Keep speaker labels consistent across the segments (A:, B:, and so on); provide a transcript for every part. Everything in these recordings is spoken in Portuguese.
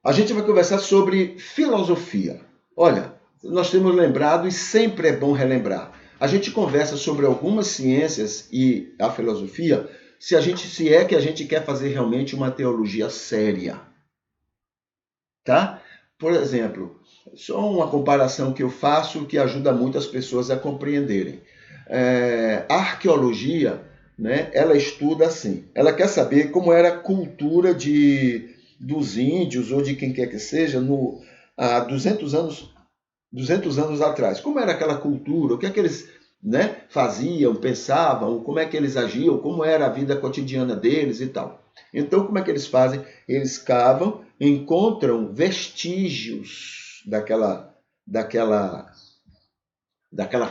A: A gente vai conversar sobre filosofia. Olha, nós temos lembrado e sempre é bom relembrar. A gente conversa sobre algumas ciências e a filosofia se é que a gente quer fazer realmente uma teologia séria. Tá? Por exemplo, só uma comparação que eu faço que ajuda muito as pessoas a compreenderem. A arqueologia, né, ela estuda assim, ela quer saber como era a cultura dos índios ou de quem quer que seja há 200 anos atrás. Como era aquela cultura, o que é que eles, né, faziam, pensavam, como é que eles agiam, como era a vida cotidiana deles e tal. Então, como é que eles fazem? Eles cavam, encontram vestígios daquela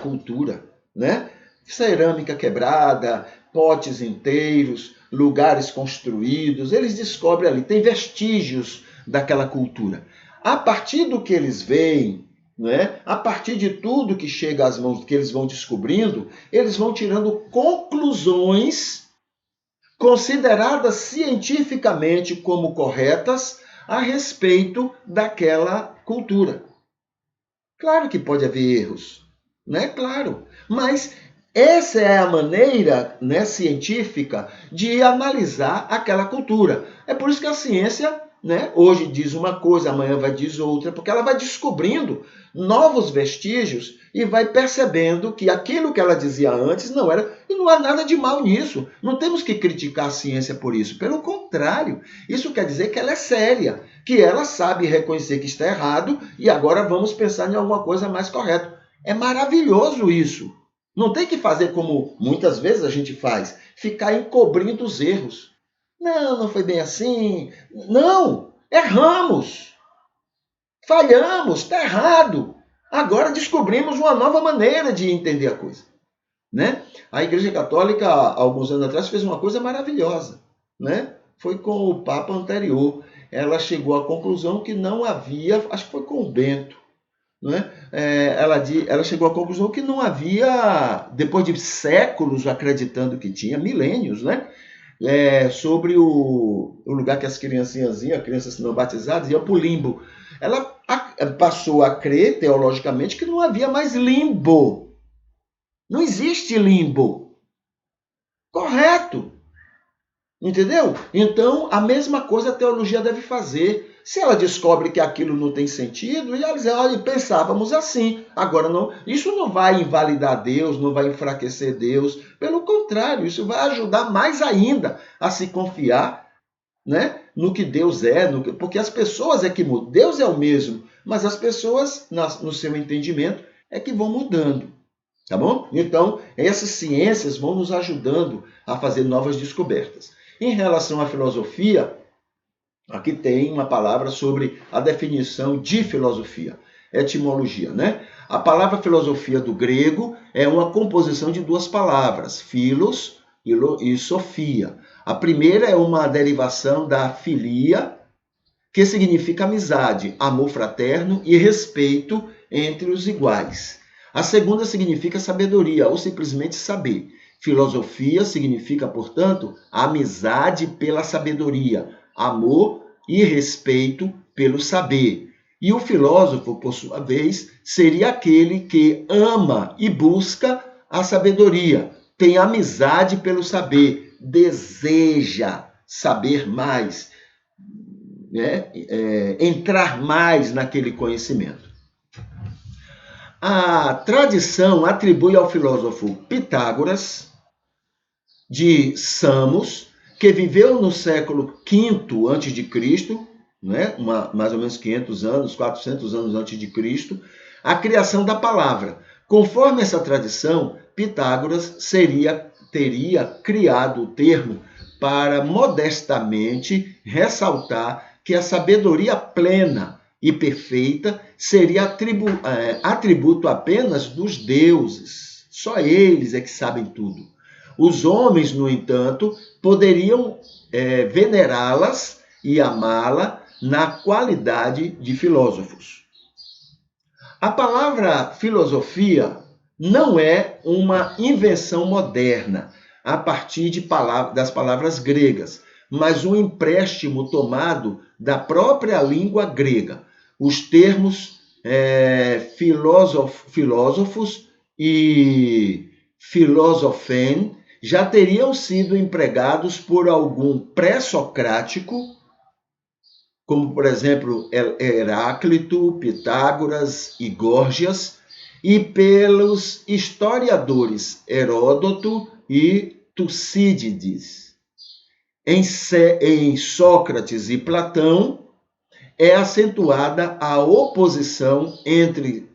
A: cultura, né? Cerâmica quebrada, potes inteiros, lugares construídos, eles descobrem ali, tem vestígios daquela cultura. A partir do que eles veem, né? A partir de tudo que chega às mãos, que eles vão descobrindo, eles vão tirando conclusões consideradas cientificamente como corretas a respeito daquela cultura. Claro que pode haver erros, né? Claro, mas essa é a maneira, né, científica de analisar aquela cultura. É por isso que a ciência, né, hoje diz uma coisa, amanhã vai dizer outra, porque ela vai descobrindo novos vestígios e vai percebendo que aquilo que ela dizia antes não era, e não há nada de mal nisso. Não temos que criticar a ciência por isso. Pelo contrário, isso quer dizer que ela é séria, que ela sabe reconhecer que está errado e agora vamos pensar em alguma coisa mais correta. É maravilhoso isso. Não tem que fazer como muitas vezes a gente faz, ficar encobrindo os erros. Não foi bem assim. Não, erramos. Falhamos, está errado. Agora descobrimos uma nova maneira de entender a coisa. Né? A Igreja Católica, há alguns anos atrás, fez uma coisa maravilhosa. Né? Foi com o Papa anterior. Ela chegou à conclusão que não havia, acho que foi com o Bento, né? Ela chegou à conclusão que não havia, depois de séculos acreditando que tinha, milênios, né? Sobre o lugar que as crianças não batizadas, iam para o limbo. Ela passou a crer, teologicamente, que não havia mais limbo. Não existe limbo. Correto. Entendeu? Então, a mesma coisa a teologia deve fazer. Se ela descobre que aquilo não tem sentido, e ela diz, olha, pensávamos assim, agora não. Isso não vai invalidar Deus, não vai enfraquecer Deus. Pelo contrário, isso vai ajudar mais ainda a se confiar, né, no que Deus é, porque as pessoas é que mudam. Deus é o mesmo, mas as pessoas, no seu entendimento, é que vão mudando. Tá bom? Então, essas ciências vão nos ajudando a fazer novas descobertas. Em relação à filosofia, aqui tem uma palavra sobre a definição de filosofia, etimologia, né? A palavra filosofia do grego é uma composição de duas palavras, philos e sofia. A primeira é uma derivação da filia, que significa amizade, amor fraterno e respeito entre os iguais. A segunda significa sabedoria, ou simplesmente saber. Filosofia significa, portanto, amizade pela sabedoria, amor e respeito pelo saber. E o filósofo, por sua vez, seria aquele que ama e busca a sabedoria, tem amizade pelo saber, deseja saber mais, né? Entrar mais naquele conhecimento. A tradição atribui ao filósofo Pitágoras, de Samos, que viveu no século V a.C., né? Mais ou menos 500 anos, 400 anos antes de Cristo, a criação da palavra. Conforme essa tradição, Pitágoras teria criado o termo para modestamente ressaltar que a sabedoria plena e perfeita seria atributo apenas dos deuses. Só eles é que sabem tudo. Os homens, no entanto, poderiam venerá-las e amá-la na qualidade de filósofos. A palavra filosofia não é uma invenção moderna a partir das palavras gregas, mas um empréstimo tomado da própria língua grega. Os termos filósofos e filosofém já teriam sido empregados por algum pré-socrático, como, por exemplo, Heráclito, Pitágoras e Górgias, e pelos historiadores Heródoto e Tucídides. Em Sócrates e Platão, é acentuada a oposição entre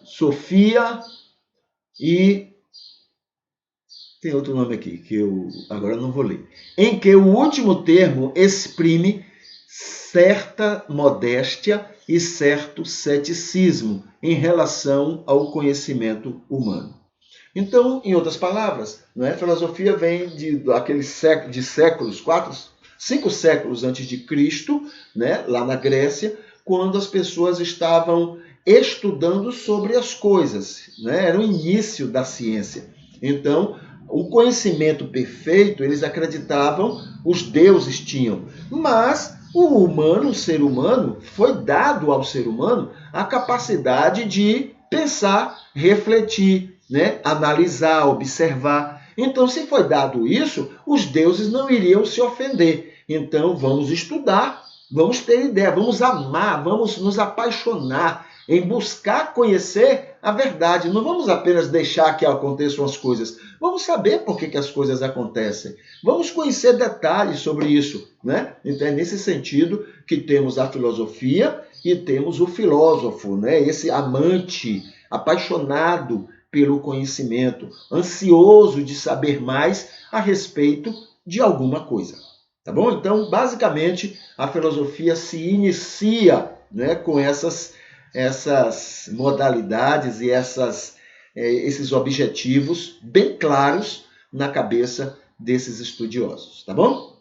A: Sofia e... tem outro nome aqui, que eu agora não vou ler. Em que o último termo exprime certa modéstia e certo ceticismo em relação ao conhecimento humano. Então, em outras palavras, a filosofia vem de séculos, 5 séculos antes de Cristo, lá na Grécia, quando as pessoas estavam estudando sobre as coisas, era o início da ciência. Então, o conhecimento perfeito, eles acreditavam, os deuses tinham, mas o ser humano, foi dado ao ser humano a capacidade de pensar, refletir, analisar, observar. Então, se foi dado isso, os deuses não iriam se ofender. Então, vamos estudar, vamos ter ideia, vamos amar, vamos nos apaixonar em buscar conhecer a verdade. Não vamos apenas deixar que aconteçam as coisas. Vamos saber por que as coisas acontecem. Vamos conhecer detalhes sobre isso, Então, é nesse sentido que temos a filosofia e temos o filósofo, Esse amante, apaixonado pelo conhecimento, ansioso de saber mais a respeito de alguma coisa. Tá bom? Então, basicamente, a filosofia se inicia, com essas modalidades e esses objetivos bem claros na cabeça desses estudiosos. Tá bom?